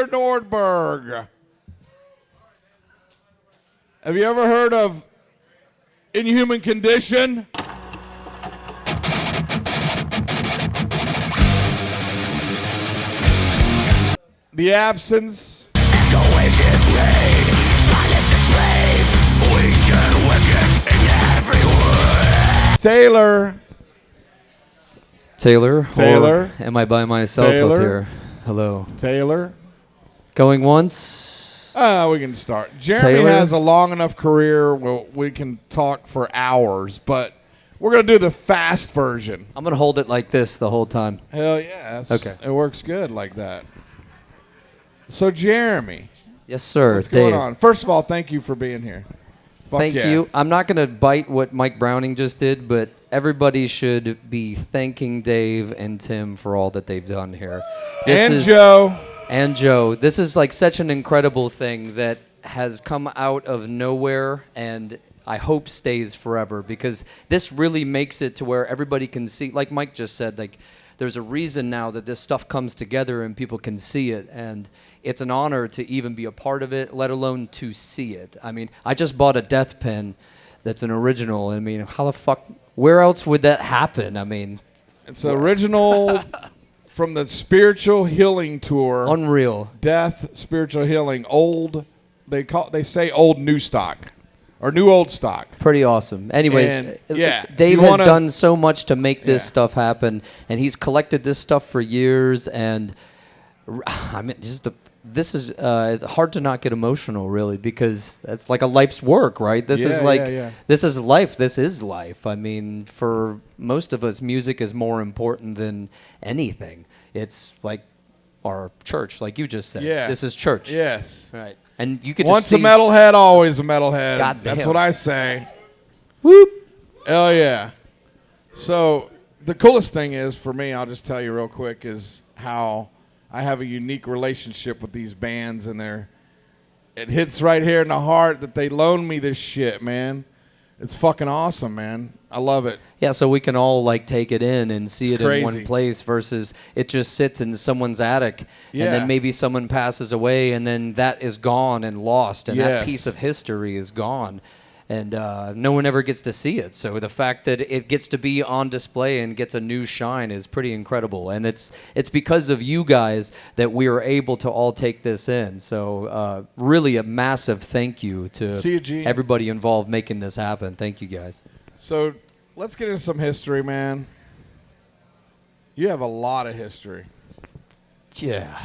Taylor Nordberg. Have you ever heard of Inhuman Condition? The Absence. Taylor. Taylor. Taylor. Or am I by myself Taylor. up here? Hello. Taylor. Going once. We can start. Jeramie Taylor. has a long enough career where we can talk for hours, but we're going to do the fast version. I'm going to hold it like this the whole time. Hell yeah. Okay. It works good like that. So, Jeramie. Yes, sir. What's Dave. going on? First of all, thank you for being here. Fuck Thank yeah. you. I'm not going to bite what Mike Browning just did, but everybody should be thanking Dave and Tim for all that they've done here. Joe. And Joe. This is like such an incredible thing that has come out of nowhere and I hope stays forever, because this really makes it to where everybody can see, like Mike just said, like there's a reason now that this stuff comes together and people can see it, and it's an honor to even be a part of it, let alone to see it. I mean, I just bought a death pen that's an original. I mean, how the fuck, where else would that happen? I mean, It's original from the Spiritual Healing Tour. unreal. Death, Spiritual Healing, old. They say old new stock, or new old stock. Pretty awesome. Anyways, And, yeah, Dave you has wanna- done so much to make this Yeah. stuff happen, and he's collected this stuff for years. And I mean, this is it's hard to not get emotional, really, because that's like a life's work, right? This is Yeah, like yeah. this is life. This is life. I mean, for most of us, music is more important than anything. It's like our church, like you just said. Yeah. This is church. Yes. Right. And you could Once just a see, metalhead, always a metalhead. God That's damn. what I say. whoop. Hell yeah. So the coolest thing is, for me, I'll just tell you real quick, is how I have a unique relationship with these bands, and it hits right here in the heart that they loan me this shit, man. It's fucking awesome, man. I love it. Yeah, so we can all like take it in and see It's it in one crazy. place versus it just sits in someone's attic, Yeah. and then maybe someone passes away and then that is gone and lost, and Yes. that piece of history is gone, and no one ever gets to see it. So the fact that it gets to be on display and gets a new shine is pretty incredible, and it's because of you guys that we are able to all take this in. So really a massive thank you to See you, Gene. everybody involved making this happen. Thank you guys. So let's get into some history, man. You have a lot of history. Yeah.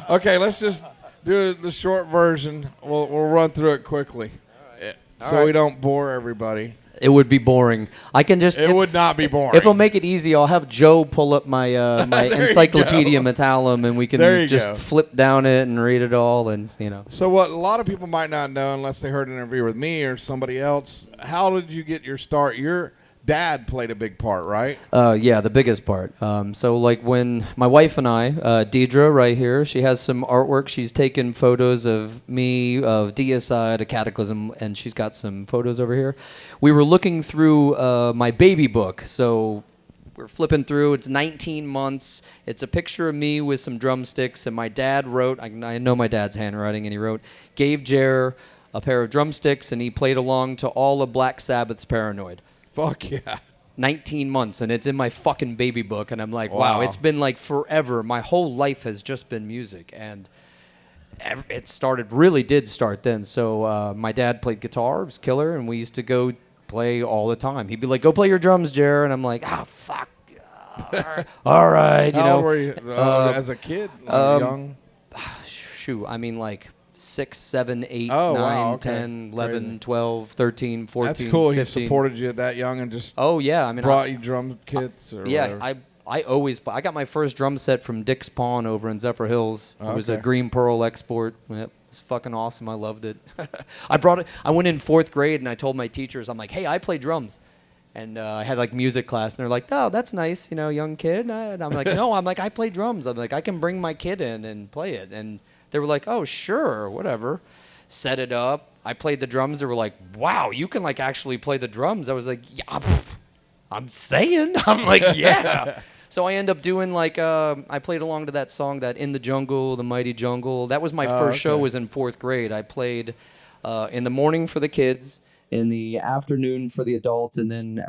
Okay, let's just do the short version. We'll run through it quickly, so we don't bore everybody. It would be boring. I can just. It would not be boring. If I'll make it easy, I'll have Joe pull up my my There you Encyclopedia go. Metallum, and we can There you just go. flip down it and read it all, and So what a lot of people might not know, unless they heard an interview with me or somebody else, how did you get your start? Your dad played a big part, right? Yeah, the biggest part. So like when my wife and I, Deidre right here, she has some artwork. She's taken photos of me, of Deicide, a Cataclysm, and she's got some photos over here. We were looking through my baby book. So we're flipping through. It's 19 months. It's a picture of me with some drumsticks, and my dad wrote, I know my dad's handwriting, and he wrote, gave Jer a pair of drumsticks, and he played along to all of Black Sabbath's Paranoid. Fuck yeah. 19 months, and it's in my fucking baby book, and I'm like, wow, it's been like forever. My whole life has just been music, and it really did start then. So my dad played guitar, it was killer, and we used to go play all the time. He'd be like, go play your drums, Jer, and I'm like, fuck. All right. How old were you as a kid? Young? Shoot, I mean like 6, 7, 8, Oh, 9, wow, okay. 10, 11, Crazy. 12, 13, 14, That's cool. 15. He supported you that young and just Oh, yeah. I mean, brought you drum kits or yeah, whatever. I got my first drum set from Dick's Pawn over in Zephyr Hills. It was a Okay. Green Pearl export. Yep, it's fucking awesome. I loved it. I brought it. I went in 4th grade and I told my teachers, I'm like, hey, I play drums. And I had like music class, and they're like, oh, that's nice, young kid. And I'm like, no, I play drums. I'm like, I can bring my kid in and play it. And they were like, oh, sure, whatever. Set it up. I played the drums. They were like, wow, you can like actually play the drums. I was like, yeah, I'm saying. I'm like, yeah. So I end up doing like I played along to that song, that In the Jungle, the Mighty Jungle. That was my first show. Was in 4th grade. I played in the morning for the kids, in the afternoon for the adults, and then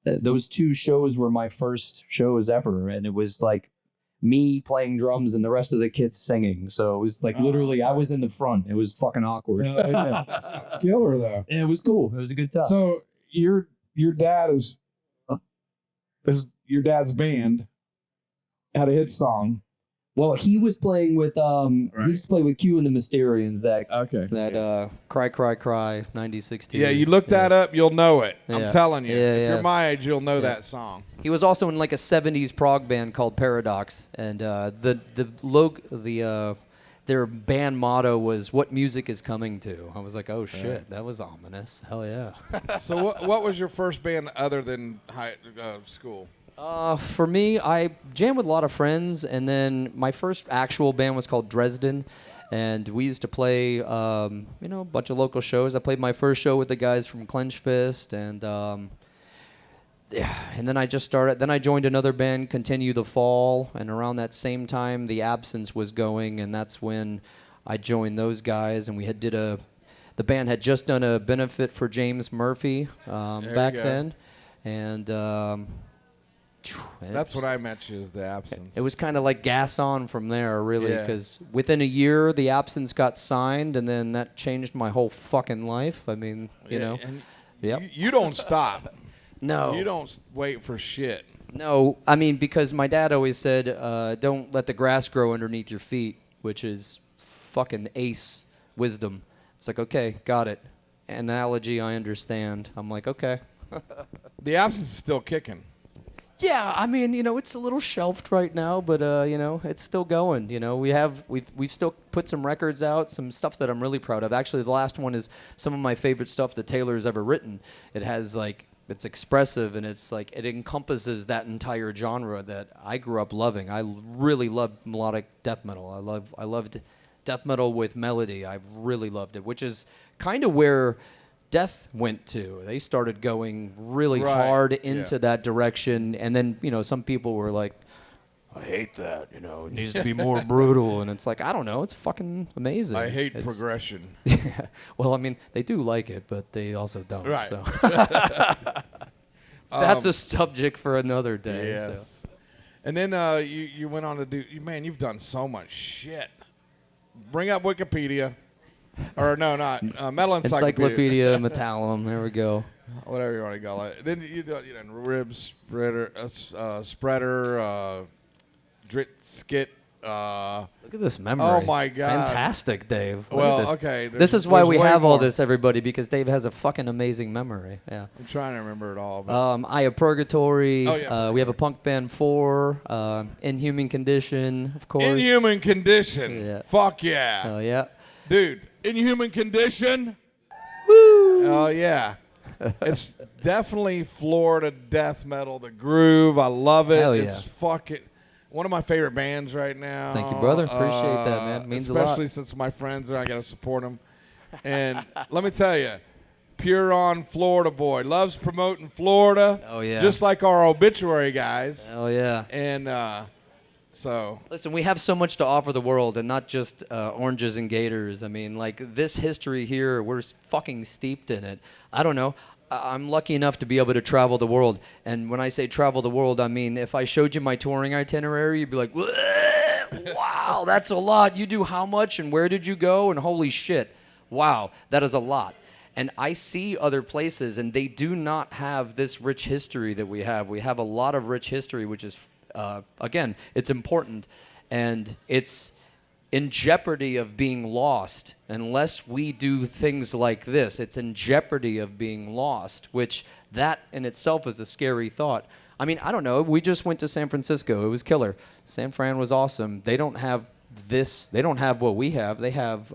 those 2 shows were my first shows ever, and it was like me playing drums and the rest of the kids singing. So it was like literally I was in the front. It was fucking awkward. It's killer though. And it was cool. It was a good time. So your dad is your dad's band had a hit song. Well, he was playing with he used to play with Q and the Mysterians, that Cry Cry Cry 9060. Yeah, you look that up, you'll know it. Yeah. I'm telling you. Yeah, if yeah. you're my age, you'll know that song. He was also in like a 70s prog band called Paradox, and their band motto was "What music is coming to." I was like, "Oh shit, that was ominous." Hell yeah. So what was your first band other than school? For me, I jammed with a lot of friends, and then my first actual band was called Dresden, and we used to play, a bunch of local shows. I played my first show with the guys from Clench Fist, and then I just started. Then I joined another band, Continue the Fall, and around that same time, The Absence was going, and that's when I joined those guys, and the band had just done a benefit for James Murphy back then, and. That's what I met you, is The Absence. It was kind of like gas on from there, really, because within a year, The Absence got signed, and then that changed my whole fucking life. I mean, you know. And Yep. You don't stop. No. You don't wait for shit. No, I mean, because my dad always said, don't let the grass grow underneath your feet, which is fucking ace wisdom. It's like, okay, got it. Analogy, I understand. I'm like, okay. The Absence is still kicking. Yeah, I mean, it's a little shelved right now, but it's still going. We've still put some records out, some stuff that I'm really proud of. Actually, the last one is some of my favorite stuff that Taylor's ever written. It has it's expressive, and it's like it encompasses that entire genre that I grew up loving. I really loved melodic death metal. I loved death metal with melody. I really loved it, which is kind of where Death went to. They started going really hard into that direction, and then some people were like, I hate that, it needs to be more brutal, and it's like, I don't know, it's fucking amazing. I hate progression. Yeah. Well, I mean, they do like it, but they also don't. Right. So. That's a subject for another day. Yes. So. And then you went on to do, man, you've done so much shit. Bring up Wikipedia. Or no, not Metal Encyclopedia Metallum. There we go. Whatever you want to call it. Then you do rib spreader, drit skit. Look at this memory. Oh my God! Fantastic, Dave. Look Well, at this. okay. This is why we have all more. this, everybody, because Dave has a fucking amazing memory. Yeah. I'm trying to remember it all. But Eye of Purgatory. Oh, yeah, We have a punk band 4. Inhuman Condition, of course. Inhuman Condition. Yeah. Fuck yeah. Oh yeah. Dude, Inhuman Condition. Woo! Oh yeah. It's definitely Florida death metal. The groove, I love it. Hell yeah. It's fucking one of my favorite bands right now. Thank you, brother. Appreciate that, man. It means a lot. Especially since my friends are, I gotta support them. And let me tell you, pure on Florida boy, loves promoting Florida. Oh yeah. Just like our obituary guys. Oh yeah. And so. Listen, we have so much to offer the world, and not just oranges and gators. I mean, this history here, we're fucking steeped in it. I don't know. I'm lucky enough to be able to travel the world. And when I say travel the world, I mean, if I showed you my touring itinerary, you'd be like, wow, that's a lot. You do how much, and where did you go? And holy shit, wow, that is a lot. And I see other places, and they do not have this rich history that we have. We have a lot of rich history, which is again, it's important, and it's in jeopardy of being lost unless we do things like this. It's in jeopardy of being lost, which that in itself is a scary thought. I mean, I don't know. We just went to San Francisco. It was killer. San Fran was awesome. They don't have this. They don't have what we have. They have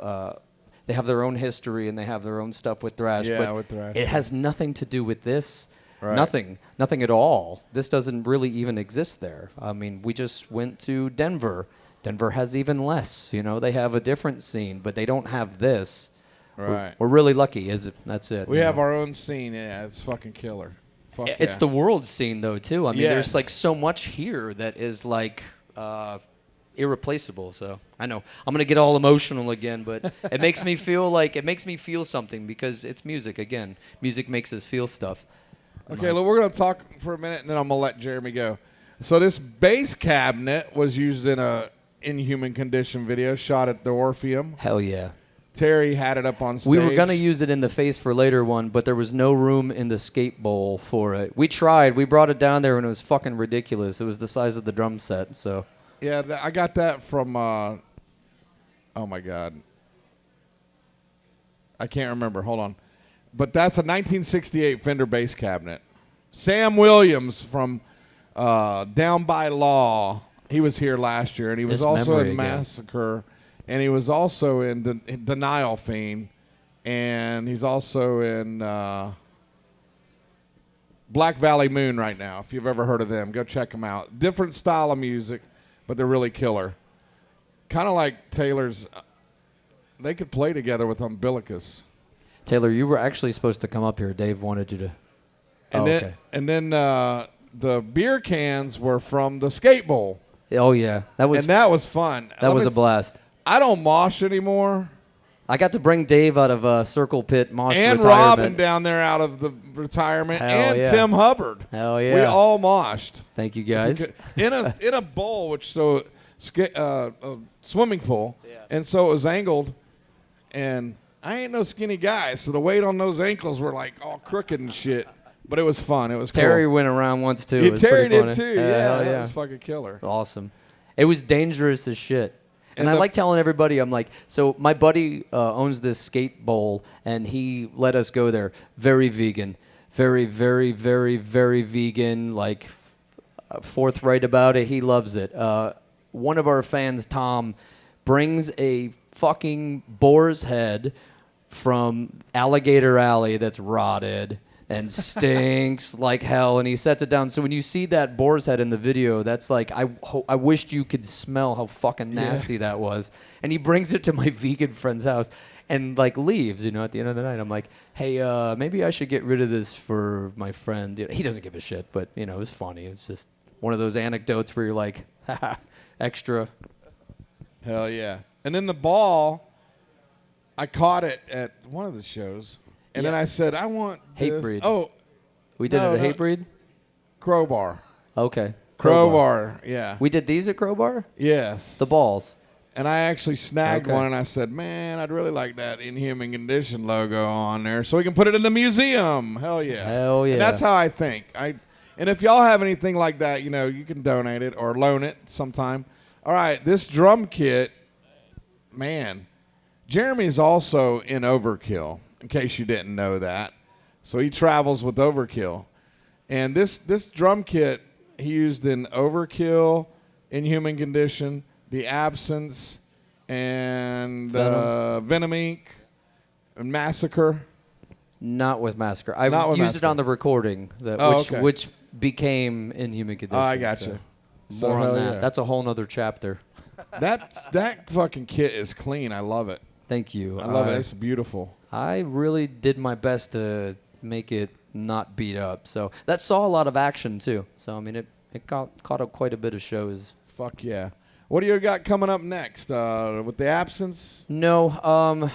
their own history, and they have their own stuff with thrash. Yeah, but with thrash. it has nothing to do with this. Right. Nothing at all. This doesn't really even exist there. I mean, we just went to Denver. Denver has even less. They have a different scene, but they don't have this. Right. We're really lucky. That's it. We have our own scene. Yeah, it's fucking killer. Fuck It's yeah. the world scene though too. I mean, Yes. there's like so much here that is like irreplaceable. So I know I'm gonna get all emotional again, but it makes me feel something because it's music again. Music makes us feel stuff. Okay, well, we're going to talk for a minute, and then I'm going to let Jeramie go. So this bass cabinet was used in a Inhuman Condition video shot at the Orpheum. Hell yeah. Terry had it up on stage. We were gonna use it in the Face for Later one, but there was no room in the skate bowl for it. We tried. We brought it down there, and it was fucking ridiculous. It was the size of the drum set. So Yeah, I got that from, oh my God. I can't remember. Hold on. But that's a 1968 Fender bass cabinet. Sam Williams from Down by Law, he was here last year, and he was This also memory in again. Massacre, and he was also in Denial Fiend, and he's also in Black Valley Moon right now. If you've ever heard of them, go check them out. Different style of music, but they're really killer. Kind of like Taylor's. They could play together with Umbilicus. Taylor, you were actually supposed to come up here. Dave wanted you to. And then the beer cans were from the skate bowl, Oh yeah, that was and that was fun. that was a blast. I don't mosh anymore, I got to bring Dave out of Circle Pit mosh and retirement. Robin down there out of the retirement, Hell and yeah. Tim Hubbard. Hell yeah. We all moshed Thank you guys. in a bowl, which a swimming pool, and so it was angled, and I ain't no skinny guy, so the weight on those ankles were like all crooked and shit. But it was fun. It was Terry cool. went around once too. Yeah, It was Terry pretty funny. did too. Hell That was fucking killer. Awesome. It was dangerous as shit. And I the- like telling everybody, I'm like, so my buddy owns this skate bowl, and he let us go there. Very vegan. Very, very, very, very vegan. Like, forthright about it. He loves it. One of our fans, Tom, brings a fucking boar's head from Alligator Alley that's rotted and stinks like hell, and he sets it down. So when you see that boar's head in the video, that's like, I wished you could smell how fucking nasty that was. And he brings it to my vegan friend's house and like leaves, at the end of the night. I'm like, hey, maybe I should get rid of this for my friend. He doesn't give a shit, but it was funny. It was just one of those anecdotes where you're like, haha, extra. Hell yeah. And then the ball, I caught it at one of the shows. And then I said, I want this. Hatebreed. Oh, We did No, it at no. Hatebreed? Crowbar. Okay. Crowbar, yeah. We did these at Crowbar? Yes. The balls. And I actually snagged Okay. one, and I said, man, I'd really like that Inhuman Condition logo on there so we can put it in the museum. Hell yeah. Hell yeah. And that's how I think. And if y'all have anything like that, you can donate it or loan it sometime. All right, this drum kit, man, Jeramie's also in Overkill, in case you didn't know that. So he travels with Overkill. And this drum kit he used in Overkill, Inhuman Condition, The Absence, and Venom Inc., and Massacre. Not with Massacre. I Not with used Massacre. it on the recording, Okay. which became Inhuman Condition. Oh, I got you. So More on hell that. yeah. That's a whole nother chapter. That fucking kit is clean. I love it. Thank you. I love it. It's beautiful. I really did my best make it not beat up. So that saw a lot of action too. So I mean, it caught up quite a bit of shows. Fuck yeah. What do you got coming up next? With the absence? No,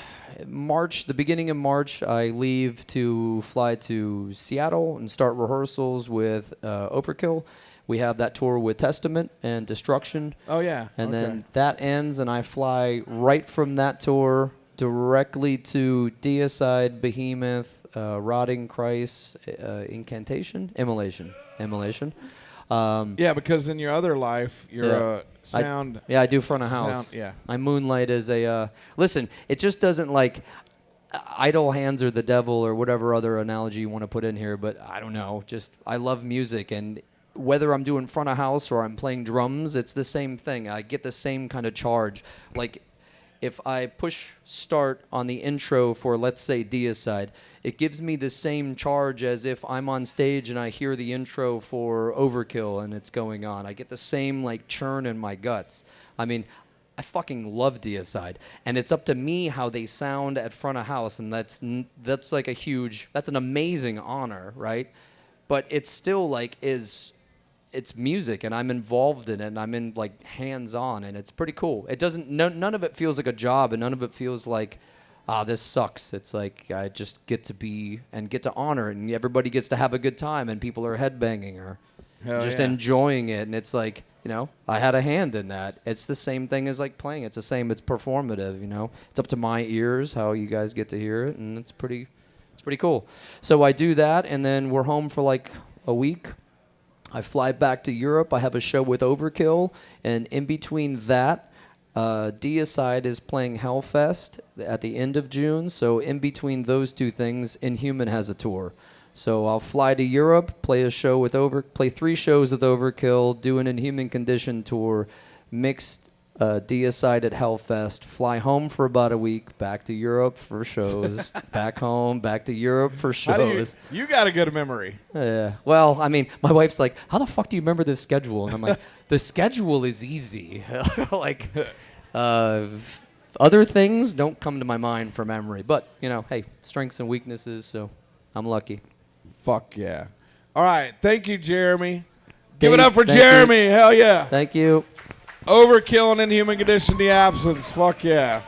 March, the beginning of March, I leave to fly to Seattle and start rehearsals with Overkill. We have that tour with Testament and Destruction. Oh yeah. And Okay. then that ends, and I fly right from that tour directly to Deicide, Behemoth, Rotting Christ, Incantation, Immolation. Yeah, because in your other life, you're Yeah. a sound. I do front of house. Sound, yeah. I moonlight as a. Listen, it just doesn't like. Idle hands are the devil, or whatever other analogy you want to put in here. But I don't know. Just I love music, and whether I'm doing front of house or I'm playing drums, it's the same thing. I get the same kind of charge. Like if I push start on the intro for, let's say, Deicide, it gives me the same charge as if I'm on stage and I hear the intro for Overkill and it's going on. I get the same like churn in my guts. I mean, I fucking love Deicide, and it's up to me how they sound at front of house, and that's like that's an amazing honor, right? but it's still like it's music, and I'm involved in it, and I'm in like hands-on, and it's pretty cool. It doesn't, none of it feels like a job, and none of it feels like, this sucks. It's like I just get to be and get to honor it, and everybody gets to have a good time, and people are headbanging or just enjoying it, and it's like, I had a hand in that. It's the same thing as like playing. It's the same. It's performative. It's up to my ears how you guys get to hear it, and it's pretty cool. So I do that, and then we're home for like a week. I fly back to Europe. I have a show with Overkill, and in between that, Deicide is playing Hellfest at the end of June. So in between those two things, Inhuman has a tour. So I'll fly to Europe, play 3 shows with Overkill, do an Inhuman Condition tour, mix Deicide at Hellfest, fly home for about a week, back to Europe for shows, back home, back to Europe for shows. You got a good memory. Yeah. Well, I mean, my wife's like, how the fuck do you remember this schedule? And I'm like, the schedule is easy. Like, other things don't come to my mind for memory. But, hey, strengths and weaknesses, so I'm lucky. Fuck yeah. All right. Thank you, Jeramie. Give it up for Jeramie. Hell yeah. Thank you. Overkill and Inhuman Condition, The Absence. Fuck yeah.